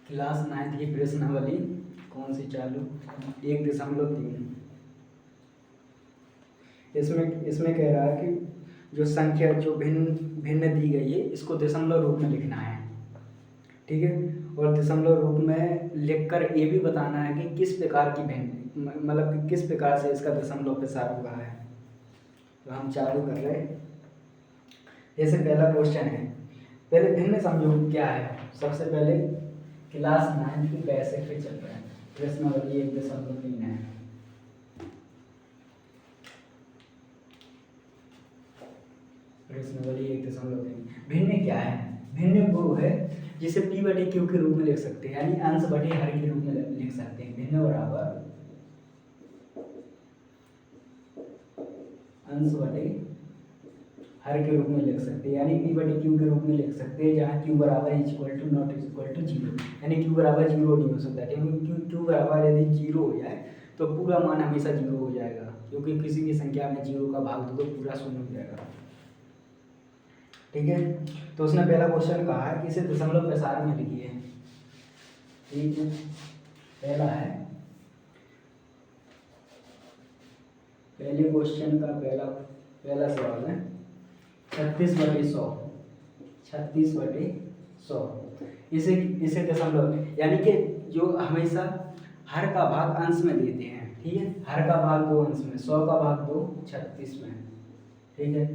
Class 9 की प्रश्नावली कौन सी चालू 1.3। इसमें कह रहा है कि जो संख्या जो भिन्न भिन्न दी गई है इसको दशमलव रूप में लिखना है, ठीक है। और दशमलव रूप में लिखकर ये भी बताना है कि किस प्रकार की भिन्न मतलब कि किस प्रकार से इसका दशमलव प्रसार हुआ है। तो हम चालू कर रहे हैं। जैसे पहला क्वेश्चन है, पहले भिन्न संयोग क्या है। सबसे पहले क्लास 9 की बेसिक पे चल रहा है। प्रश्नावली 1.3 है। प्रश्नावली 1.3 भिन्न क्या है। भिन्न वो है जिसे p बटे q के रूप में लिख सकते हैं, यानी अंश बटे हर के रूप में लिख सकते हैं। भिन्न बराबर अंश बटे हर के रूप में लिख सकते हैं, यानी p बटे q के रूप में लिख सकते हैं, जहाँ q बराबर equal to not equal to 0, यानी q बराबर 0 नहीं हो सकता, क्योंकि q बराबर यदि 0 हो जाए तो पूरा मान हमेशा 0 हो जाएगा, क्योंकि किसी भी संख्या में 0 का भाग दो तो पूरा शून्य हो जाएगा, ठीक है। तो उसने पहला क्वेश्चन कहा है कि इसे दशमलव प्रसार में लिखिए, ठीक है। पहला है, पहले क्वेश्चन का पहला सवाल है 36/100। 36/100 इसे दशमलव, यानी कि जो हमेशा हर का भाग अंश में देते हैं, ठीक है। हर का भाग 2 अंश में, 100 का भाग 2 36 में, ठीक है।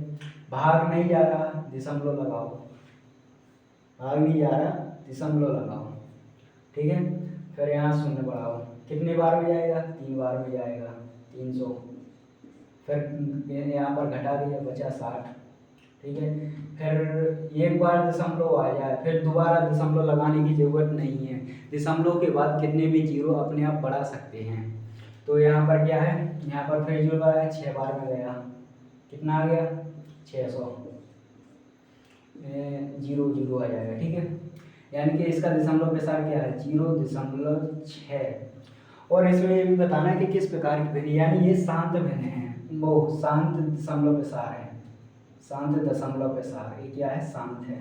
भाग नहीं जा रहा, दशमलव लगाओ। भाग नहीं जा रहा, दशमलव लगाओ, ठीक है। फिर यहाँ शून्य बढ़ाओ, कितने बार में जाएगा, 3 बार में जाएगा, 300। फिर यहाँ पर घटा दिया, बचा 60, ठीक है। फिर एक बार दशमलव आ जाए, फिर दोबारा दशमलव लगाने की जरूरत नहीं है। दशमलव के बाद कितने भी जीरो अपने आप बढ़ा सकते हैं। तो यहाँ पर क्या है, यहाँ पर फिर जो है 6 बार में गया, कितना आ गया 600, 0 आ जाएगा, ठीक है। यानी कि इसका दशमलव प्रसार क्या है 0.6। और इसमें ये भी बताना है कि किस प्रकार की भिन्न, यानी ये शांत भिन्न है, वो शांत दशमलव प्रसार है। शांत दशमलव प्रसार ये क्या है, शांत है,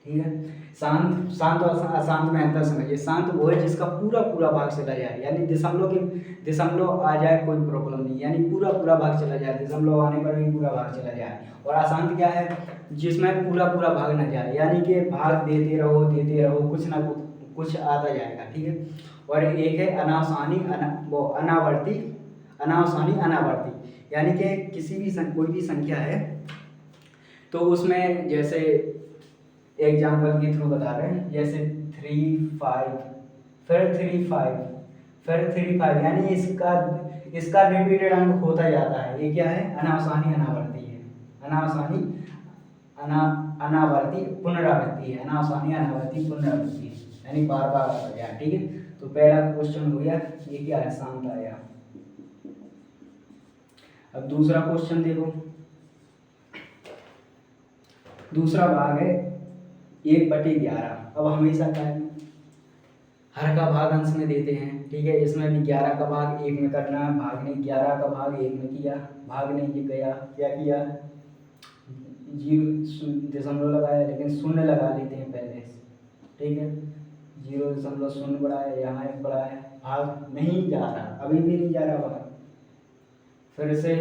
ठीक है। शांत और अशांत में अंतर समझिए। शांत वो है जिसका पूरा पूरा भाग चला जाए, यानी दशमलव आ जाए कोई प्रॉब्लम नहीं, यानी पूरा पूरा भाग चला जाए, दशमलव आने पर भी पूरा भाग चला जाए। और अशांत क्या है, जिसमें पूरा पूरा भाग न जाए, यानी कि भाग देते रहो कुछ ना कुछ आता जाएगा, ठीक है। और एक है अनावसानी अनावर्ती, यानी कि किसी भी कोई भी संख्या है तो उसमें, जैसे एग्जाम्पल के थ्रू बता रहे हैं, जैसे 3 5 फिर 3 5 फिर 3 5, यानी इसका रिपीटेड अंक होता जाता है। ये क्या है, अनावसानी अनावर्ती है। अनावसानी अनावर्ती पुनरावृत्ति है, अनावसानी अनावर्ती पुनरावृत्ति है, यानी बार बार आता है, ठीक है। तो पहला क्वेश्चन हो गया, ये क्या है, शांत आया। अब दूसरा क्वेश्चन देखो, दूसरा भाग है 1/11। अब हमेशा क्या है, हर का भाग अंश में देते हैं, ठीक है। इसमें भी 11 का भाग 1 में करना है, भाग ने 11 का भाग 1 में किया, भाग ने ये गया क्या किया, दशमलव लगाया, लेकिन शून्य लगा लेते हैं पहले, ठीक है। 0.0 बढ़ाया, यहाँ 1 बढ़ाया, भाग नहीं जा रहा, अभी भी नहीं जा रहा भाग। फिर से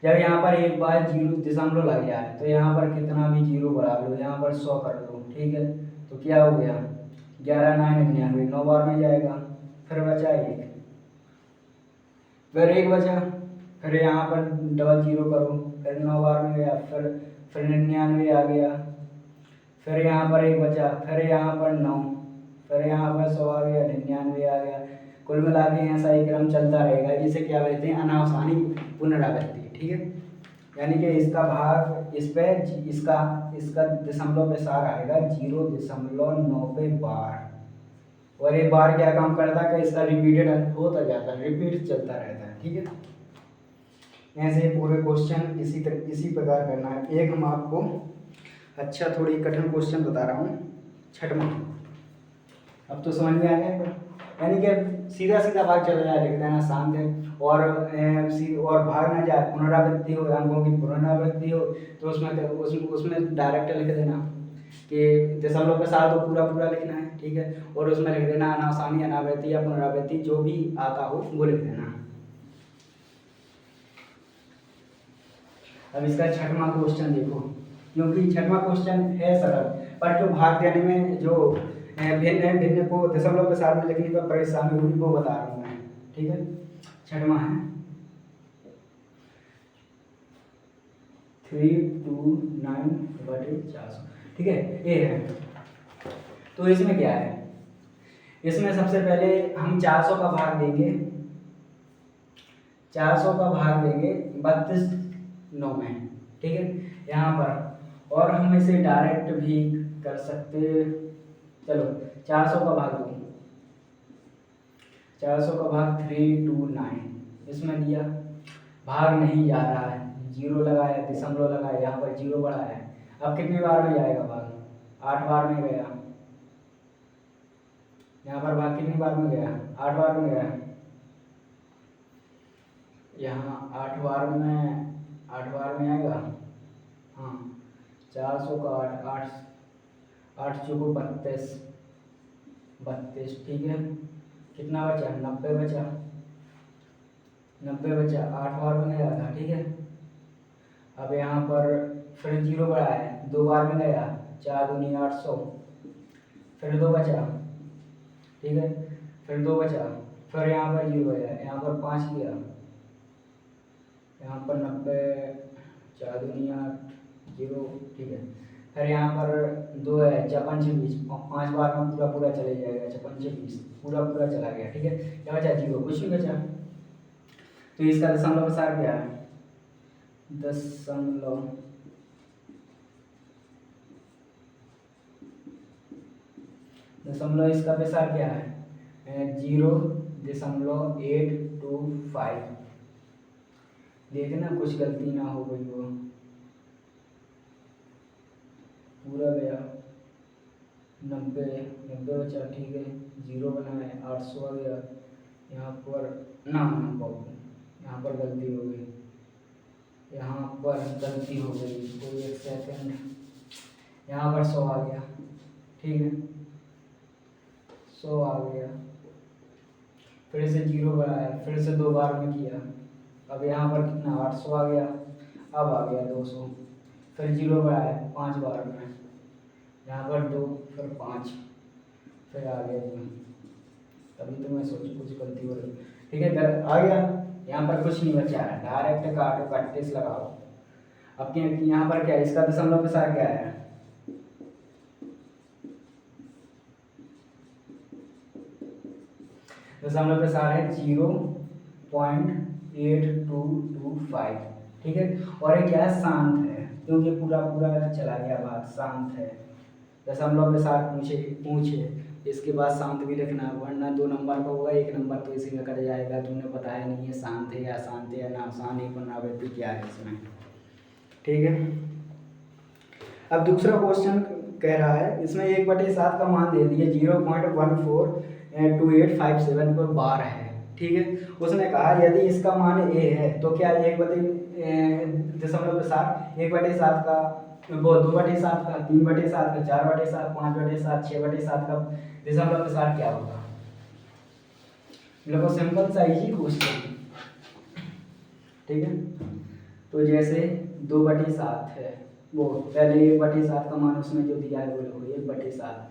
जब यहाँ पर एक बार 0 दशमलव लग जाए तो यहाँ पर कितना भी 0 बढ़ा लो, यहाँ पर 100 कर लो, ठीक है। तो क्या हो गया, 11 9 99, 9 बार में जाएगा। फिर बचा 1, फिर 1 बचा, फिर यहाँ पर डबल 0 करो, फिर 9 बार में गया, फिर 99 आ गया, फिर यहाँ पर 1 बचा, फिर यहाँ पर 9, फिर यहाँ पर 100 आ गया, 99 आ गया। कुल मिला के ऐसा ही क्रम चलता रहेगा, जिसे क्या कहते हैं, अनावसानी पुनरावृत्ति, ठीक है। यानी कि इसका भाग इस पे इसका दशमलव प्रसार आएगा 0.90 बार। और एक बार क्या काम करता है कि इसका रिपीटेड होता जाता है, रिपीट चलता रहता है, ठीक है। ऐसे पूरे क्वेश्चन इसी प्रकार करना है। एक हम आपको अच्छा थोड़ी कठिन क्वेश्चन बता रहा हूँ, छठवां। अब तो समझ में आ गया, यानी कि सीधा सीधा भाग चला जाए, लिख देना शांत है। और भाग ना जाए, पुनरावृत्ति हो, अंकों की पुनरावृत्ति हो, तो उसमें डायरेक्ट लिख देना कि दशमलव के साथ तो पूरा पूरा लिखना है, ठीक है, और उसमें लिख देना अनासानी, अनावृत्ति या पुनरावृत्ति जो भी आता हो वो लिख देना। अब इसका छठवां क्वेश्चन देखो, क्योंकि छठवां क्वेश्चन है सरल, पर जो भाग देने में जो भिन्न भिन्न को दशमलव के साथ में लिखने पर परेशानी हुई वो बता रहा हूँ मैं, ठीक है। छठवां है 329/400, ठीक है, ये है। तो इसमें क्या है, इसमें सबसे पहले हम 400 का भाग देंगे, 400 का भाग देंगे 32/9 में, ठीक है, यहाँ पर। और हम इसे डायरेक्ट भी कर सकते, चलो 400 का भाग दो, 400 का भाग 329 इसमें दिया, भाग नहीं जा रहा है, जीरो लगाया, दशमलव लगाया, यहाँ पर जीरो बढ़ाया है। अब कितनी बार में जाएगा भाग, 8 बार में गया, यहाँ पर भाग कितनी बार में गया, 8 बार में गया, यहाँ 8 बार में आएगा, हाँ 400 का 8 चौको 32, ठीक है, कितना बचा, 90 बचा, 8 बार में गया था, ठीक है। अब यहाँ पर फिर जीरो बढ़ा है, 2 बार में गया, 4 दूनी 800, फिर 2 बचा, ठीक है, फिर 2 बचा, फिर यहाँ पर जीरो गया, यहाँ पर 5 किया, यहाँ पर 90, 4 दूनी 8, 0, ठीक है, फिर यहाँ पर 2 है, 56, 5 बार में पूरा पूरा चले जाएगा, 56 पूरा पूरा चला गया, ठीक है। क्या बचा, जीरो, कुछ नहीं बचा। तो इसका दशमलव के साथ क्या है, दशमलव इसका पैसा क्या है, 0.825, देखना कुछ गलती ना हो गई हो, पूरा गया, 90 बचा, ठीक है, जीरो बना है, 800 आ गया, यहाँ पर ना बाबू, यहाँ पर गलती हो गई, यहाँ पर गलती हो गई, तो 1 सेकंड, यहाँ पर 100 आ गया, ठीक है, 100 आ गया, फिर से जीरो बढ़ाया, फिर से 2 बार में किया, अब यहाँ पर कितना, 800 आ गया, अब आ गया 200, फिर जीरो बढ़ाया 5 बार में, यहाँ पर 2, फिर 5, फिर आ गया 2, तभी तो मैं सोचूं कुछ गलती हो रही, ठीक है, आ गया, यहाँ पर कुछ नहीं बचा है, डायरेक्ट काटो, 31 लगाओ। अब यहाँ पर क्या है, इसका दशमलव के साथ क्या है, दशमलव के साथ है 0.8225, ठीक है, और ये क्या है, शांत है, क्योंकि पूरा पूरा चला गया भाग, शांत है। दशमलव के साथ पूछे इसके बाद शांत भी लिखना, वरना 2 नंबर का होगा, 1 नंबर तो इसी में कट जाएगा, तुमने बताया नहीं है शांत है या अशांत है या नाशान है, पुनरावृत्ति क्या है इसमें, ठीक है। अब दूसरा क्वेश्चन कह रहा है, इसमें 1/7 का मान दे दिया, 0.142857 पर बार है, ठीक है। उसने कहा यदि इसका मान a है तो क्या 1/7 1/7 का, वो 2/7 का, 3/7 का, 4/7, 5/7, 6/7 का दशमलव के साथ क्या होगा। बिल्कुल सिंपल सा इजी क्वेश्चन, ठीक है। तो जैसे 2/7 है, वो पहले 1/7 का मान उसमें जो दिया है वो लिखो 1/7,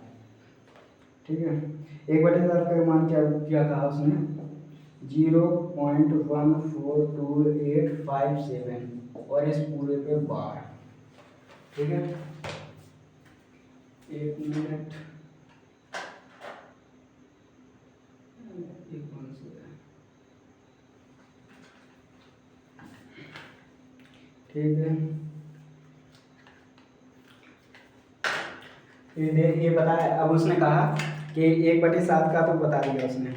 ठीक है। 1/7 का मान क्या क्या कहा उसने, 0.142857 और इस पूरे पे बार, ठीक है। 1 मिनट, ठीक है, ये बताया। अब उसने कहा कि 1/7 का तो बता दिया उसने,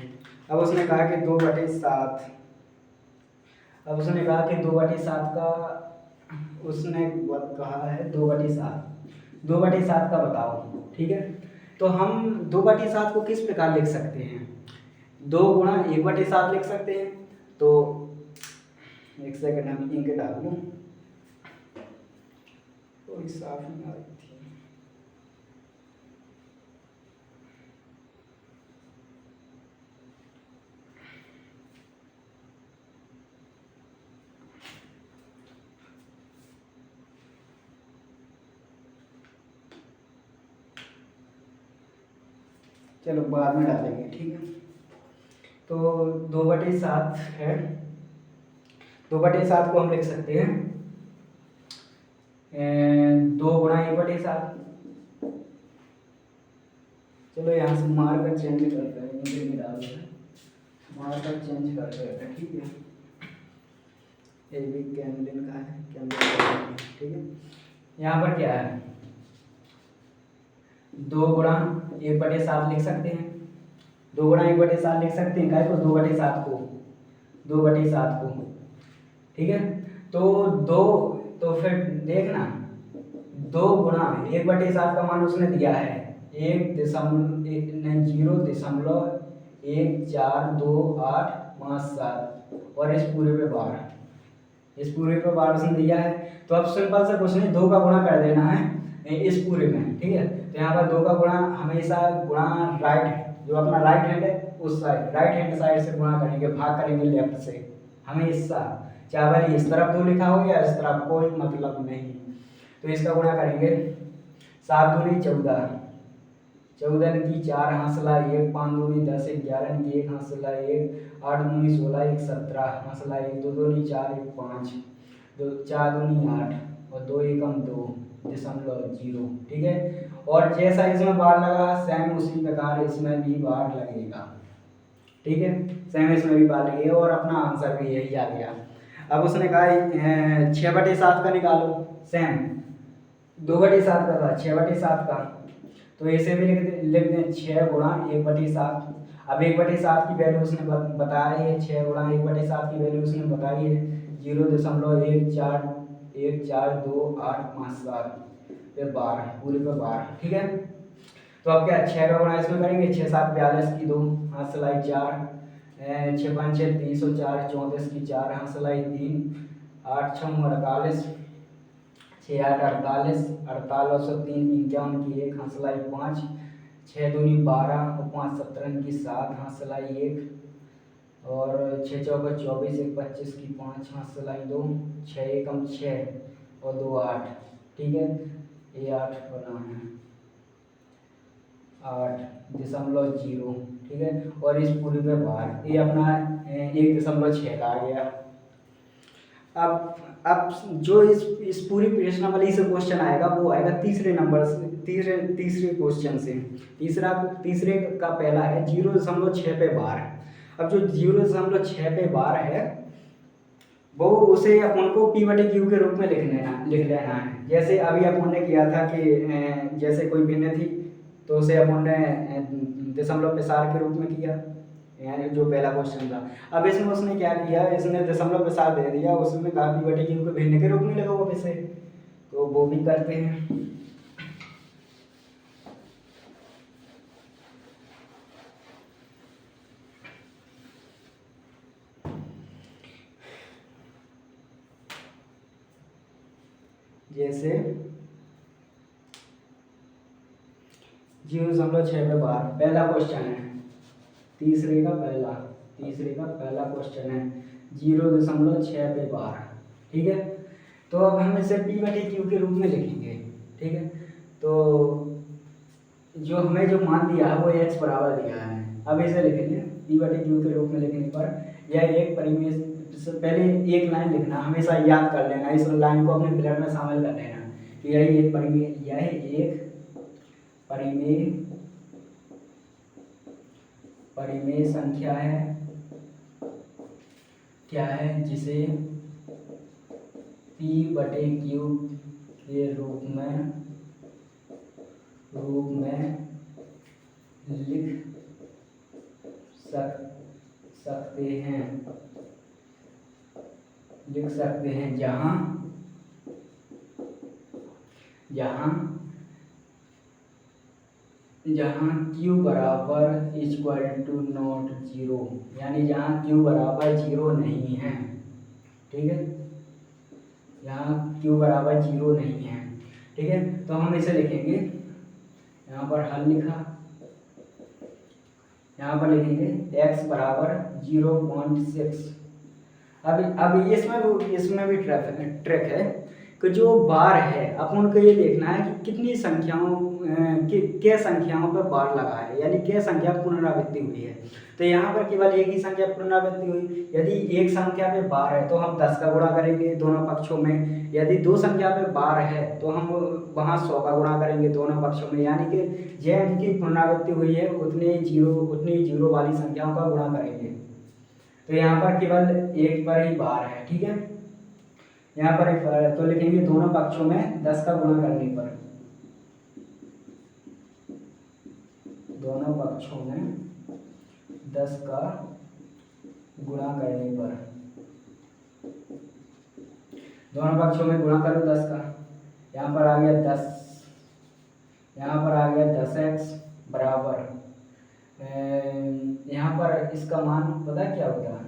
अब उसने कहा कि 2/7, अब उसने कहा कि 2/7 का, उसने कहा है 2/7 का बताओ, ठीक है। तो हम 2/7 को किस प्रकार लिख सकते हैं, 2 गुणा 1/7 लिख सकते हैं। तो 1 सेकंड हम इंक डाल दूँ, तो साफ नहीं आ रही थी, चलो बाद में डालेंगे, ठीक है। तो 2/7 है, 2/7 को हम लिख सकते हैं 2 गुणा 1/7। चलो यहाँ से मार्कर चेंज करते हैं, इंग्लिश में डालते हैं, मार्कर चेंज करते हैं, ठीक है। ये भी कैमलिन का है, कैमलिन, ठीक है। यहाँ पर क्या है 2 गुणा 1/7 लिख सकते हैं, 2 गुणा 1/7 लिख सकते हैं, क्या को 2/7 को, 2/7 को, ठीक है। तो 2, तो फिर देखना 2 गुणा 1/7 का मान उसने दिया है 0.142857 और इस पूरे पे 12, इस पूरे पे 12 उसने दिया है। तो अब सिंपल से कुछ नहीं, 2 का गुणा कर देना है इस पूरे में, ठीक है। तो यहाँ पर 2 का गुणा हमेशा गुणा राइट, जो अपना राइट हैंड है उस साइड, राइट हैंड साइड से गुणा करेंगे, भाग करेंगे लेफ्ट से हमेशा, चाहे भले इस तरफ 2 लिखा हो या इस तरफ, कोई मतलब नहीं। तो इसका गुणा करेंगे 7 दूनी 14, 14 की 4 हांसला 1, 5 दूनी 10, 11 की 1 हांसला 1, 8 दूनी 16, 1 17 हांसला 1, 2 दूनी 4, 1 5, 4 दूनी 8 और 2 एकम 2.0, ठीक है। और जैसा इसमें बार लगा सेम उसी प्रकार इसमें भी बार लगेगा, ठीक है, सेम इसमें भी बार लगेगा और अपना आंसर भी यही आ गया। अब उसने कहा 6/7 का निकालो, सेम 2/7 का था 6/7 का, तो ऐसे भी लिख दें 6 गुणा 1/7। अब 1/7 की वैल्यू उसने बताई है, 6 गुणा 1/7 की वैल्यू उसने बताई है 0.142857 पे 12, पूरे पे 12, ठीक है। तो अब क्या 6 का गुणा इसमें करेंगे, 6 7 42 की 2 हाथ सिलाई 4, 6 5 6 30 और 4 34 की 4 हाथ सिलाई 3, 8 6 48, 6 8 48, 48 और 3 51 की 1 हाथ सिलाई 5, 6 दूनी 12 और 5 17 की 7 हाथ सिलाई 1 और 6 चौका 24, 1 25 की 5 हाथ सिलाई 2, 6 एकम 6 और 2 8, ठीक है। ये 8 बना है 8.0, ठीक है। और इस पूरी पे बार ये अपना 1.6 का आ गया। अब जो इस पूरी प्रश्नावली से क्वेश्चन आएगा वो आएगा तीसरे नंबर से, तीसरे क्वेश्चन से। तीसरे का पहला है 0.6 पे बार। अब जो 0.6 पे बार है वो उसे अपन को P/Q के रूप में लिख लेना है। जैसे अभी अपन ने किया था कि जैसे कोई भिन्न थी तो उसे अपन ने दशमलव प्रसार के रूप में किया, यानी जो पहला क्वेश्चन था। अब इसमें उसने क्या किया, इसने दशमलव प्रसार दे दिया, उसमें कहा P/Q को भिन्न के रूप में लिखो वापस से, तो वो भी करते हैं। जैसे 0.6 पे बार पहला क्वेश्चन है, तीसरे का पहला क्वेश्चन है 0.6 पे बार, ठीक है। तो अब हम इसे P/Q के रूप में लिखेंगे, ठीक है। तो जो हमें जो मान दिया है वो x बराबर दिया है। अब इसे लिखेंगे P/Q के रूप में लिखने पर यह एक परिमेय, पहले एक लाइन लिखना, हमेशा याद कर लेना, इस लाइन को अपने ब्रेन में शामिल कर लेना कि यह एक परिमेय संख्या है, क्या है, जिसे P/Q के रूप में लिख सकते हैं, जहाँ Q बराबर इक्वल टू नॉट 0, यानी जहाँ Q बराबर 0 नहीं है, ठीक है, यहाँ Q बराबर 0 नहीं है, ठीक है। तो हम इसे लिखेंगे, यहाँ पर हल लिखा, यहाँ पर लिखेंगे x बराबर 0.6। अब इसमें भी ट्रिक है कि जो बार है अपन को ये देखना है कि कितनी संख्याओं क्या संख्याओं पर बार लगा है, यानी क्या संख्या पुनरावृत्ति हुई है। तो यहाँ पर केवल एक ही संख्या पुनरावृत्ति हुई। यदि एक संख्या पे बार है तो हम 10 का गुणा करेंगे दोनों पक्षों में। यदि दो संख्या पे बार है तो हम वहाँ 100 का गुणा करेंगे दोनों पक्षों में, यानी कि जैन की पुनरावृत्ति हुई है उतनी जीरो वाली संख्याओं का गुणा करेंगे। तो यहाँ पर केवल एक पर ही बार है, ठीक है। यहाँ पर एक तो लिखेंगे दोनों पक्षों में 10 का गुणा करने पर, दोनों पक्षों में 10 का गुणा करने पर, दोनों पक्षों में गुणा करो 10 का। यहाँ पर आ गया 10, यहाँ पर आ गया 10x बराबर, यहाँ पर इसका मान पता क्या होता है,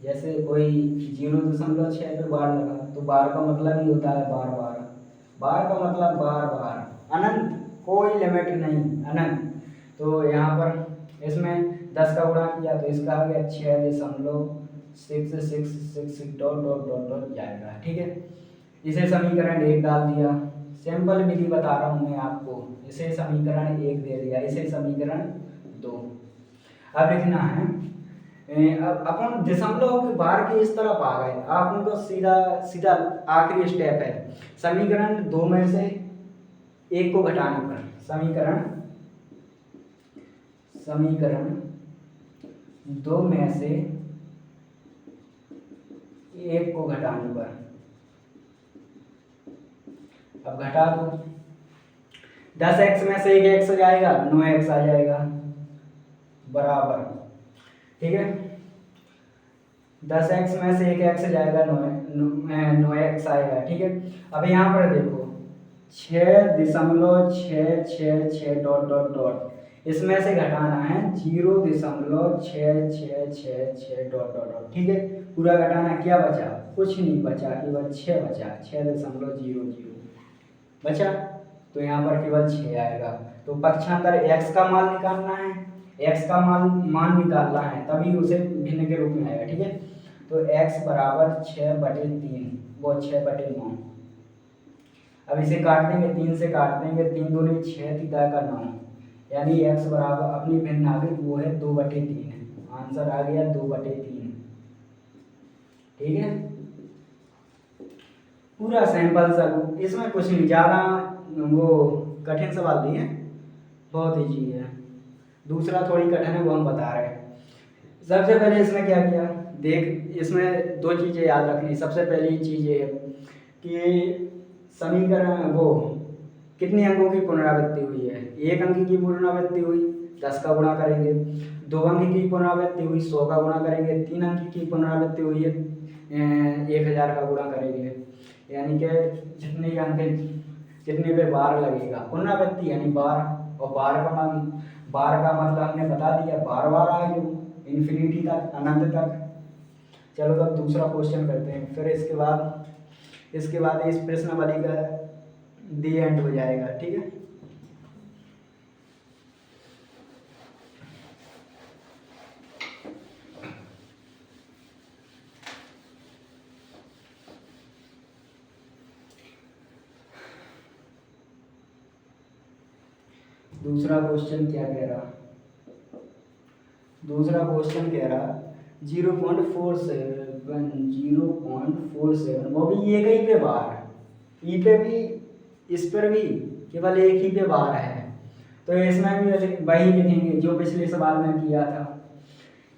जैसे कोई 0.6 पे बार लगा तो बार का मतलब ही होता है बार बार, बार का मतलब बार बार, अनंत, कोई लिमिट नहीं, अनंत। तो यहाँ पर इसमें 10 का गुणा किया तो इसका आ गया 6.666 डॉट डॉट डॉट डॉट जाएगा, ठीक है। इसे समीकरण 1 डाल दिया, सिंपल विधि बता रहा हूँ मैं आपको। इसे समीकरण 1 दे दिया, इसे समीकरण 2। अब लिखना है, अब अपन दशमलव के बार के इस तरफ आ गए, आप उनको सीधा सीधा आखिरी स्टेप है समीकरण 2 में से 1 को घटाने पर, समीकरण 2 में से 1 को घटाने पर, अब घटा दो, 10x में से 1 x जाएगा, 9x आ जाएगा बराबर, ठीक है। 10x में से 1 x जाएगा, 9x आएगा, ठीक है। अब यहाँ पर देखो 6.666 डॉट डॉट डॉट, इसमें से घटाना है 0.6666 डॉट डॉट डॉट, ठीक है। पूरा घटाना, क्या बचा, कुछ नहीं बचा, केवल 6 बचा, 6.00 बचा। तो यहाँ पर केवल 6 आएगा। तो पक्षांतर x का मान निकालना है, x का मान निकालना है, तभी उसे भिन्न के रूप में आएगा, ठीक है। तो x बराबर 6/3, वो 6/9। अब इसे काट देंगे, 3 से काट देंगे, 3 दूनी 6, 3 का 9, यानी x बराबर अपनी भिन्न आ गई, वो है 2/3, आंसर आ गया 2/3, ठीक है। पूरा सैंपल सब, इसमें कुछ नहीं ज़्यादा वो कठिन सवाल नहीं है, बहुत ईजी है। दूसरा थोड़ी कठिन है, वो हम बता रहे हैं। सबसे पहले इसमें क्या किया, देख इसमें 2 चीज़ें याद रखनी। सबसे पहली चीज़ ये कि समीकरण वो कितने अंकों की पुनरावृत्ति हुई है, 1 अंक की पुनरावृत्ति हुई, 10 का गुणा करेंगे। 2 अंक की पुनरावृत्ति हुई, 100 का गुणा करेंगे। 3 अंक की पुनरावृत्ति हुई है, 1000 का गुणा करेंगे। यानी कि जितने अंक, जितने पे बार लगेगा, पुनरावृत्ति यानी बार, और बार का मतलब हमने बता दिया, बार बार आए जो इन्फिनिटी तक, अनंत तक। चलो तब दूसरा क्वेश्चन करते हैं, फिर इसके बाद इस प्रश्नावली का दी एंड हो जाएगा, ठीक है। दूसरा क्वेश्चन क्या कह रहा, दूसरा क्वेश्चन कह रहा 0.47, वो भी एक ही पे बार, ई पे भी, इस पर भी केवल एक ही पे बार है। तो इसमें भी वही लिखेंगे जो पिछले सवाल में किया था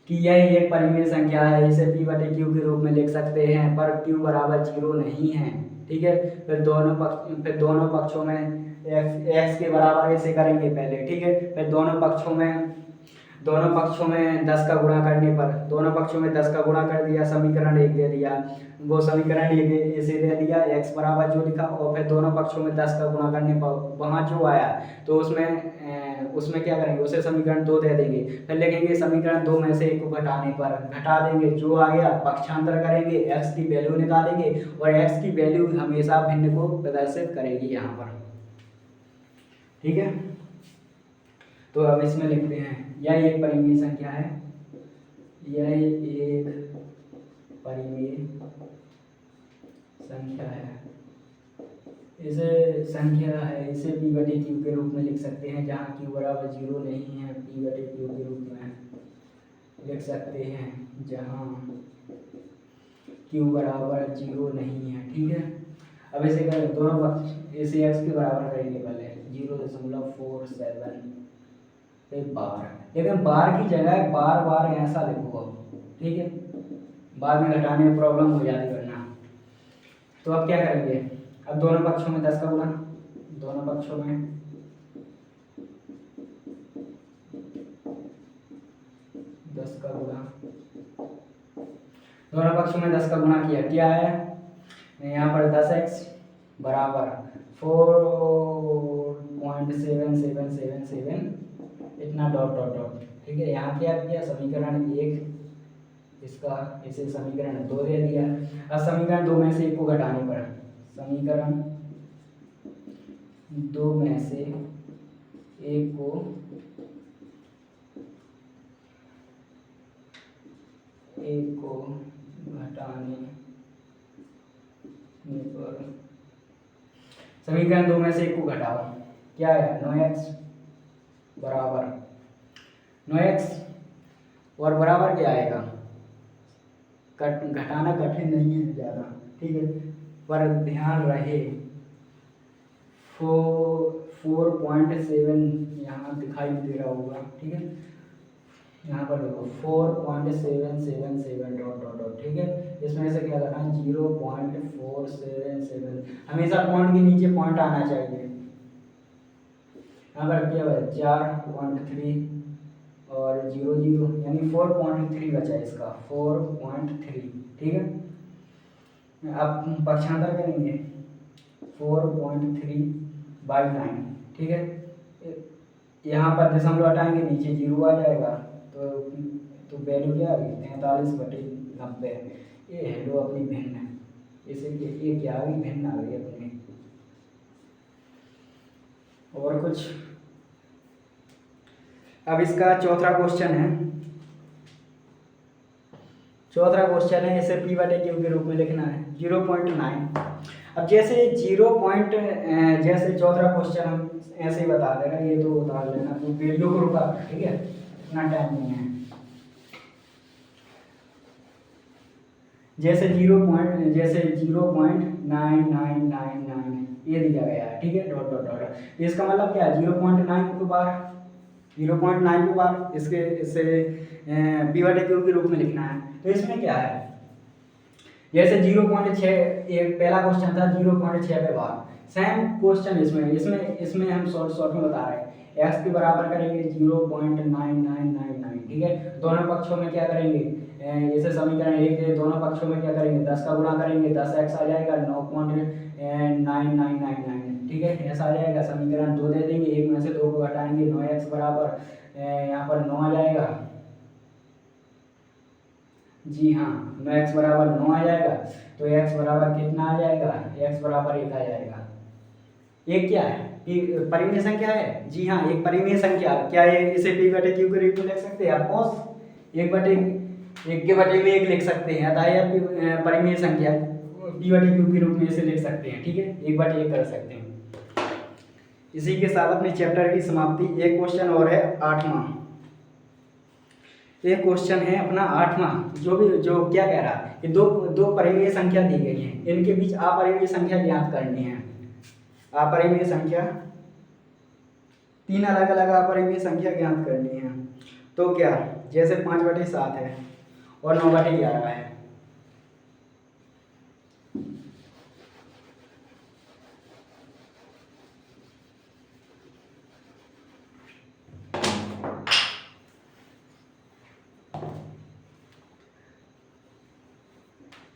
कि यह एक परिमेय संख्या है, इसे p/q के रूप में लिख सकते हैं, पर q बराबर 0 नहीं है, ठीक है। फिर दोनों पक्षों में x के बराबर ऐसे करेंगे पहले, ठीक है। फिर दोनों पक्षों में 10 का गुणा करने पर, दोनों पक्षों में 10 का गुणा कर दिया, समीकरण 1 दे दिया, वो समीकरण 1 इसे दे दिया, x बराबर जो लिखा, और फिर दोनों पक्षों में 10 का गुणा करने पर वहाँ जो आया तो उसमें क्या करेंगे, उसे समीकरण 2 दे देंगे। फिर लिखेंगे समीकरण 2 में से 1 को घटाने पर, घटा देंगे, जो आ गया पक्षांतर करेंगे, x की वैल्यू निकालेंगे, और x की वैल्यू हमेशा भिन्न को प्रदर्शित करेगी यहाँ पर, ठीक है। तो अब इसमें लिखते हैं, यह एक परिमेय संख्या है, यह एक परिमेय संख्या है, इसे संख्या है, इसे पी बटे क्यू के रूप में लिख सकते हैं, जहाँ क्यू बराबर 0 नहीं है पी बटे क्यू के रूप में लिख सकते हैं, जहाँ क्यू बराबर 0 नहीं है। ठीक है, अब इसे करें दोनों पक्ष, इसे x के बराबर करेंगे पहले 0.47 बार, लेकिन बार की जगह बार बार ऐसा लिखो अब। ठीक है, बाद में घटाने में प्रॉब्लम हो जाती वरना। तो अब क्या करेंगे, अब दोनों पक्षों में 10 का गुणा, दोनों पक्षों में 10 का गुणा, दोनों पक्षों में 10 का गुणा किया, क्या है यहाँ पर 10x बराबर 4.7777 इतना डॉट डॉट डॉट। ठीक है, यहाँ क्या किया, समीकरण 1 इसका, इसे समीकरण 2 दे दिया। अब समीकरण 2 में से एक को घटाने पर, समीकरण 2 में से एक को घटाने पर, समीकरण 2 में से एक को घटाओ, क्या है 9x बराबर 9x और बराबर क्या आएगा, घटाना कठिन नहीं है ज़्यादा। ठीक है, पर ध्यान रहे 4.7 यहाँ दिखाई दे रहा होगा। ठीक है, यहाँ पर देखो 4.777 डॉट डॉट डॉट। ठीक है, इसमें से क्या करना है 0.477, हमेशा पॉइंट के नीचे पॉइंट आना चाहिए। यहाँ पर क्या है 4.3 और 0 यानी 4.3 बचा इसका 4.3। ठीक है, अब पक्षांतर करेंगे 4.3/9। ठीक है, यहाँ पर दशमलव हटाएंगे नीचे 0 आ जाएगा, तो वैल्यू क्या आ गई 43/90। ये हेलो अपनी भिन्न है, इसे ये क्या आ गई, भिन्न आ गई अपनी। और कुछ, अब इसका चौथा क्वेश्चन है, इसे पी बटे क्यू के रूप में लिखना है 0.9। अब जैसे जैसे चौथा क्वेश्चन हम ऐसे ही बता देगा, ये तो उतार लेना, तो वीडियो को रुका। ठीक है, इतना टाइम नहीं है। जैसे 0.9999 ये दिया गया है। ठीक है, डॉट डॉट डॉट, इसका मतलब क्या है 0.9 को बार, 0.9 को बार इसे पी बटे क्यू के रूप में लिखना है। तो इसमें क्या है, जैसे 0.6 एक पहला क्वेश्चन था 0.6 पे बार, सेम क्वेश्चन इसमें हम शॉर्ट में बता रहे हैं। x के बराबर करेंगे 0.9999। ठीक है, दोनों पक्षों में क्या करेंगे, इसे समीकरण 1 के दोनों पक्षों में क्या करेंगे 10 का गुणा करेंगे, 10x आ जाएगा 9.9999। ठीक है, ऐसा आ जाएगा। समीकरण 2 दे देंगे, एक में से 2 को घटाएंगे, 9x बराबर यहाँ पर 9 आ जाएगा। जी हाँ, 9x बराबर 9 आ जाएगा। तो x बराबर कितना आ जाएगा, x बराबर 1 आ जाएगा। एक क्या है, परिमेय संख्या है। जी हाँ, एक परिमेय संख्या, क्या है, इसे p बटे q के रूप में लिख सकते हैं। ऑफकोर्स 1 के बटे में 1 लिख सकते हैं, अतः यह परिमेय संख्या p बटे q के रूप में इसे लिख सकते हैं। ठीक है, 1 बटे 1 कर सकते हैं। इसी के साथ अपने चैप्टर की समाप्ति। एक क्वेश्चन और है 8वां, एक क्वेश्चन है अपना 8वां, जो क्या कह रहा है कि दो परिमेय संख्या दी गई है, इनके बीच अपरिमेय संख्या ज्ञात करनी है। अपरिमेय संख्या, 3 अलग अलग अपरिमेय संख्या ज्ञात करनी है। तो क्या, जैसे 5/7 है और 9/11 है।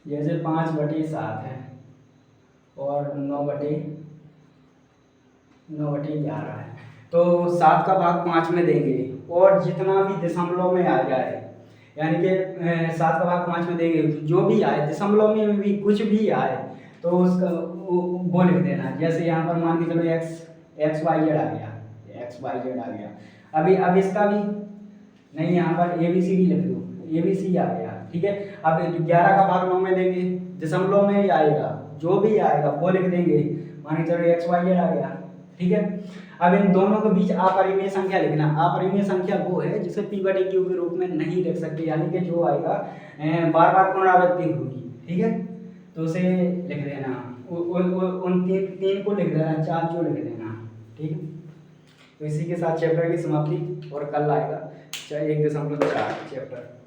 जैसे 5/7 है और 9/11 है, तो 7 का भाग 5 में देंगे और जितना भी दशमलव में आ जाए, यानी कि 7 का भाग 5 में देंगे, जो भी आए दशमलव में भी कुछ भी आए तो उसका वो लिख देना। जैसे यहाँ पर मान के चलो एक्स वाई जेड आ गया, अब इसका भी नहीं, यहाँ पर ABCD लिख दो, ABC आ गया। ठीक है, अब 11 का भाग 9 में देंगे, दशमलव में ही आएगा, जो भी आएगा वो लिख देंगे। मान के चलो एक्स वाई जेड आ गया, ठीक है। अब इन दोनों के बीच अपरिमेय संख्या लिखना। अपरिमेय संख्या वो है जिसे p बटे q के रूप में नहीं लिख सकते, यानी कि जो आएगा बार बार पुनरावृत्ति होगी, ठीक है। तो उसे लिख देना, उन तीन को लिख देना, 4 जो लिख देना, ठीक है। तो इसी के साथ चैप्टर की समाप्ति, और कल आएगा 1.4 चैप्टर।